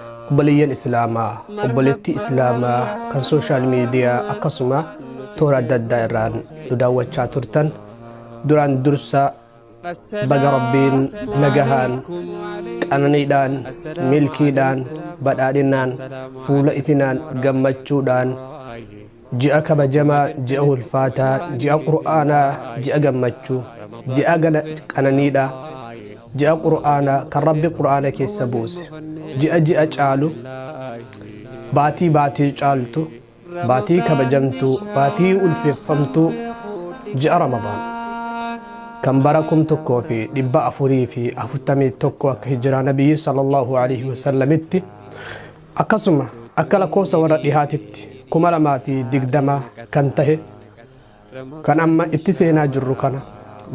Obboleeyyan Islaamaa, obboleettii Islaamaa kan sooshaal miidiyaa akkasuma toora adda addaa irraan nu daawwachaa turtan duraan dursa baga Rabbiin nagahaan qananiidhaan milkiidhaan badhaadhinaan fuula ifinaan gammachuudhaan ji'a kabajamaa ji'a ulfaataa ji'a qur'aanaa ji'a gammachuu ji'a qananiidhaa ji'a qur'aanaa kan Rabbi qur'aana keessa buuse ji'a caalu baatii caaltu baatii kabajamtuu baatii ulfeeffamtuu ji'a Ramadaan kan bara 1441 akka hijiraa nabiyyi sallallahu alaihi wasallamitti akkasuma akka lakkoofsa warra dhihaatitti 2020 kan tahe kan amma itti seenaa jirru kana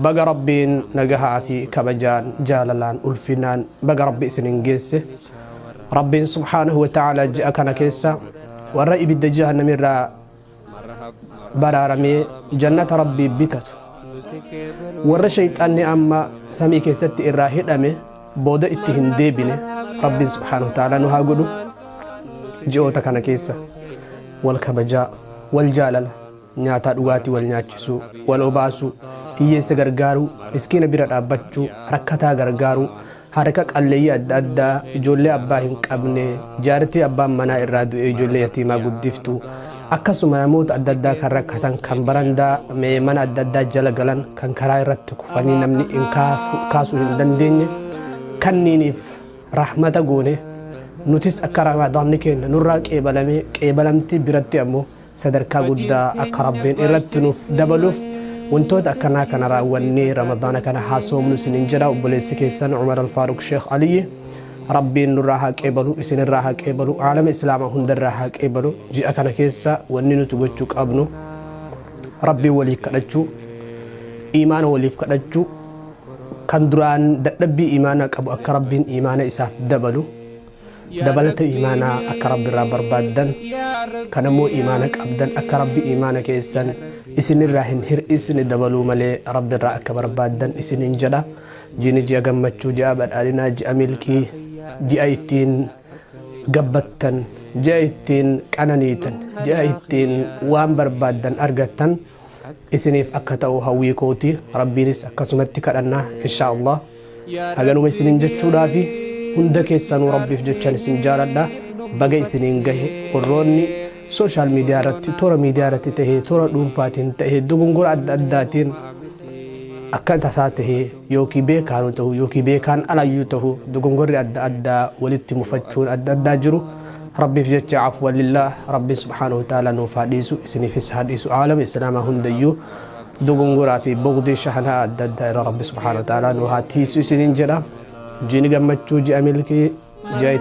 baga Rabbiin nagahaa fi kabajaan jaalalaan ulfinaan baga Rabbi isinin geesse Rabbiin subhaanahu wa ta'ala ji'a kana keessa warra ibidda jahannamirraa baraaramee jannata Rabbii bitatu warra shayxaanni amma samii keessatti irraa hidhame booda itti hin deebine Rabbiin subhaanahu wa ta'ala nu haa godhu ji'oota kana keessa wal kabajaa wal jaalala nyaataa dhugaatii wal nyaachisuu wal obaasuu hiyyeessa gargaaruu miskiina bira dhaabbachuu rakkataa gargaaruu harka qalleeyyii adda addaa ijoollee abbaa hin qabne jaartii abbaan manaa irraa du'e ijoollee yatiimaa guddiftuu akkasuma namoota adda addaa kan rakkatan kan barandaa mana adda addaa jala galan kan karaa irratti kufanii namni kaasuu hin dandeenye kanniiniif rahmata goone nutis akka ramadaanni keenya nurraa qeebalamtii biratti ammoo sadarkaa guddaa akka Rabbiin irratti nuuf dabaluuf wantoota akkanaa kana raawwannee ramadaana kana haasofnu isinin jedha obboleessi keessan Umar Al-Faaruq Sheekh Aliyyi Rabbiin nurraa haa qeebalu isinirraa haa qeebalu aalama islaamaa hundarraa haa qeebalu ji'a kana keessa wanni nuti gochuu qabnu Rabbiin waliif kadhachuu iimaana waliif kadhachuu kan duraan dadhabbii iimaana qabu akka Rabbiin iimaana isaaf dabalu dabalata iimaanaa akka Rabbi irraa barbaaddan kan ammoo iimaana qabdan akka Rabbi iimaana keessan isinirraa hin hir'isne dabaluu malee Rabbi irraa akka barbaaddan isinin jedha jiini ji'a gammachuu ji'a badhaadhinaa ji'a milkii ji'a ittiin gabbattan ji'a ittiin qananiitan ji'a ittiin waan barbaaddan argattan isiniif akka ta'u hawwii kooti Rabbiinis akkasumatti kadhannaa inshaallah haganuma isinin jechuudhaafi hunda keessanuu Rabbiif jechan isin jaaladha baga isiniin gahe warroonni sooshaal miidiyaa irratti toora miidiyaa irratti tahee toora dhuunfaatiin tahee dogongora adda addaatiin akka tasaa tahee yookiin beekaanu ta'u yookiin beekaan alayyuu ta'u dogongorri adda addaa walitti mufachuun adda addaa jiru Rabbiif jecha afwa lillah Rabbi subhaanahu wa ta'ala nuuf haadhiisu isiniifis haadhiisu aalama islaamaa hundayyuu dogongoraa fi bogdii shahanaa adda addaa irra Rabbi subhaanahu wa ta'ala nu haa tiisu isinin jedha jiini gammachuu ji'a milkii ji'a